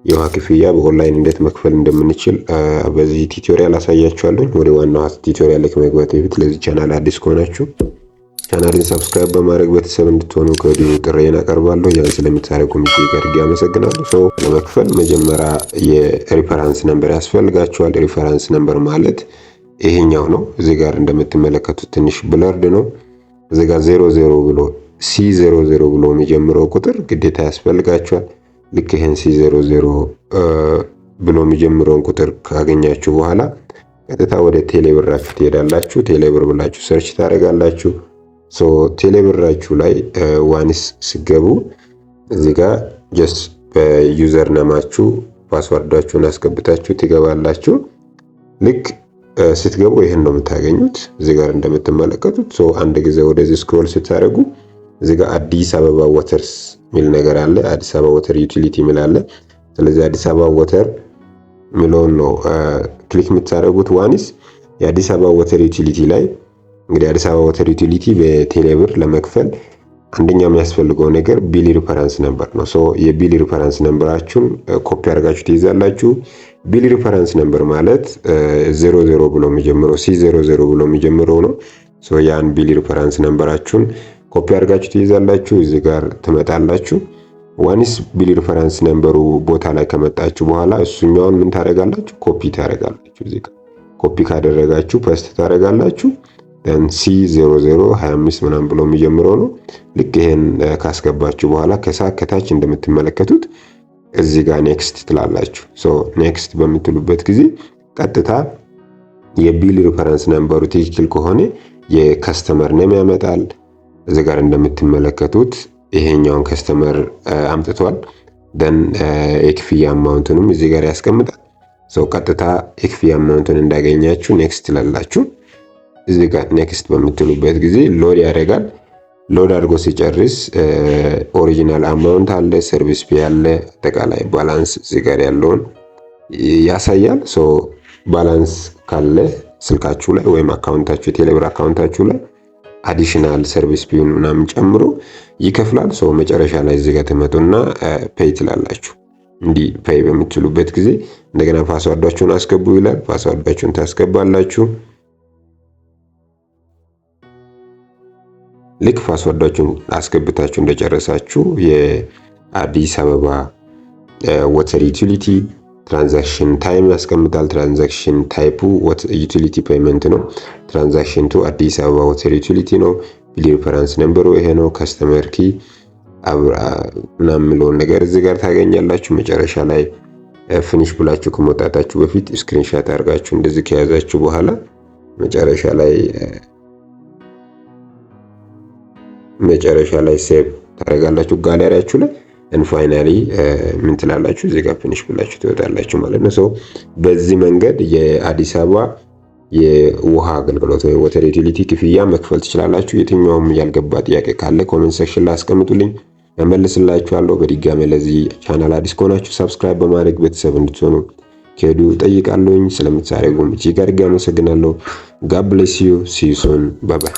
የውሃ ክፍያ በኦንላይን እንዴት መክፈል እንደምንችል በዚህ ቲዩቶሪያል አሳያችኋለሁ። ወደ ዋናው ቲዩቶሪያል ከመግባት በፊት ለዚህ ቻናል አዲስ ከሆናችሁ ቻናሌን ሰብስክራይብ በማድረግ ቤተሰብ እንድትሆኑ ከወዲሁ ጥሬን አቀርባለሁ። ያን ስለምታደርጉ እጅግ አድርጌ አመሰግናለሁ። ሰው ለመክፈል መጀመሪያ የሪፈረንስ ነምበር ያስፈልጋችኋል። ሪፈረንስ ነምበር ማለት ይሄኛው ነው። እዚህ ጋር እንደምትመለከቱት ትንሽ ብለርድ ነው። እዚህ ጋር 00 ብሎ C00 ብሎ የሚጀምረው ቁጥር ግዴታ ያስፈልጋችኋል። ልክ ይሄን C00 ብሎ የሚጀምረውን ቁጥር ካገኛችሁ በኋላ ቀጥታ ወደ ቴሌብራችሁ ትሄዳላችሁ። ቴሌብር ብላችሁ ሰርች ታደርጋላችሁ። ቴሌብራችሁ ላይ ዋንስ ሲገቡ እዚህ ጋር ጀስት በዩዘር ነማችሁ ፓስወርዳችሁን አስገብታችሁ ትገባላችሁ። ልክ ስትገቡ ይሄን ነው የምታገኙት። እዚህ ጋር እንደምትመለከቱት አንድ ጊዜ ወደዚህ ስክሮል ስታደርጉ እዚህ ጋር አዲስ አበባ ወተርስ ሚል ነገር አለ። አዲስ አበባ ወተር ዩቲሊቲ ሚል አለ። ስለዚህ አዲስ አበባ ወተር ሚለውን ነው ክሊክ የምታደርጉት። ዋንስ የአዲስ አበባ ወተር ዩቲሊቲ ላይ እንግዲህ አዲስ አበባ ወተር ዩቲሊቲ በቴሌብር ለመክፈል አንደኛ የሚያስፈልገው ነገር ቢል ሪፈረንስ ነምበር ነው። የቢል ሪፈረንስ ነምበራችሁን ኮፒ አድርጋችሁ ትይዛላችሁ። ቢል ሪፈረንስ ነምበር ማለት 00 ብሎ የሚጀምረው C00 ብሎ የሚጀምረው ነው። ያን ቢል ሪፈረንስ ነምበራችሁን ኮፒ አድርጋችሁ ትይዛላችሁ። እዚህ ጋር ትመጣላችሁ። ዋንስ ቢል ሪፈረንስ ነምበሩ ቦታ ላይ ከመጣችሁ በኋላ እሱኛውን ምን ታደርጋላችሁ? ኮፒ ታደርጋላችሁ። እዚህ ጋር ኮፒ ካደረጋችሁ ፔስት ታደርጋላችሁ። C0025 ምናምን ብሎ የሚጀምረው ነው። ልክ ይሄን ካስገባችሁ በኋላ ከታች እንደምትመለከቱት እዚህ ጋር ኔክስት ትላላችሁ። ኔክስት በምትሉበት ጊዜ ቀጥታ የቢል ሪፈረንስ ነምበሩ ትክክል ከሆነ የከስተመር ኔም ያመጣል። እዚህ ጋር እንደምትመለከቱት ይሄኛውን ከስተመር አምጥቷል። የክፍያ አማውንቱንም እዚህ ጋር ያስቀምጣል። ቀጥታ የክፍያ አማውንቱን እንዳገኛችሁ ኔክስት ትላላችሁ። እዚህ ጋር ኔክስት በምትሉበት ጊዜ ሎድ ያደርጋል። ሎድ አድርጎ ሲጨርስ ኦሪጂናል አማውንት አለ፣ ሰርቪስ ፊ አለ፣ አጠቃላይ ባላንስ እዚህ ጋር ያለውን ያሳያል። ባላንስ ካለ ስልካችሁ ላይ ወይም አካውንታችሁ የቴሌብር አካውንታችሁ ላይ አዲሽናል ሰርቪስ ፊውን ምናምን ጨምሮ ይከፍላል። መጨረሻ ላይ እዚህ ጋር ትመጡና ፔይ ትላላችሁ። እንዲህ ፔይ በምትሉበት ጊዜ እንደገና ፓስወርዳችሁን አስገቡ ይላል። ፓስወርዳችሁን ታስገባላችሁ። ልክ ፓስወርዳችሁን አስገብታችሁ እንደጨረሳችሁ የአዲስ አበባ ወተር ዩቲሊቲ ትራንዛክሽን ታይም ያስቀምጣል። ትራንዛክሽን ታይፑ ዩቲሊቲ ፔይመንት ነው። ትራንዛክሽን ቱ አዲስ አበባ ወተር ዩቲሊቲ ነው። ቢል ሪፈረንስ ነምበሩ ይሄ ነው። ከስተመር ኪ ምናምን የሚለውን ነገር እዚህ ጋር ታገኛላችሁ። መጨረሻ ላይ ፊኒሽ ብላችሁ ከመውጣታችሁ በፊት ስክሪንሻት አድርጋችሁ እንደዚህ ከያዛችሁ በኋላ መጨረሻ ላይ ሴቭ ታደርጋላችሁ ጋለሪያችሁ ላይ። ፋይናሊ ምን ትላላችሁ? እዚህ ጋር ፊኒሽ ብላችሁ ትወጣላችሁ ማለት ነው። በዚህ መንገድ የአዲስ አበባ የውሃ አገልግሎት ወይ ወተር ዩቲሊቲ ክፍያ መክፈል ትችላላችሁ። የትኛውም ያልገባ ጥያቄ ካለ ኮሜንት ሴክሽን ላይ አስቀምጡልኝ፣ እመልስላችኋለሁ። በድጋሚ ለዚህ ቻናል አዲስ ከሆናችሁ ሰብስክራይብ በማድረግ ቤተሰብ እንድትሆኑ ከወዲሁ እጠይቃለሁኝ። ስለምትሳረጉም እጅግ አድርጌ አመሰግናለሁ። ጋድ ብሌስ ዩ ሲ ዩ ሱን ባይ ባይ።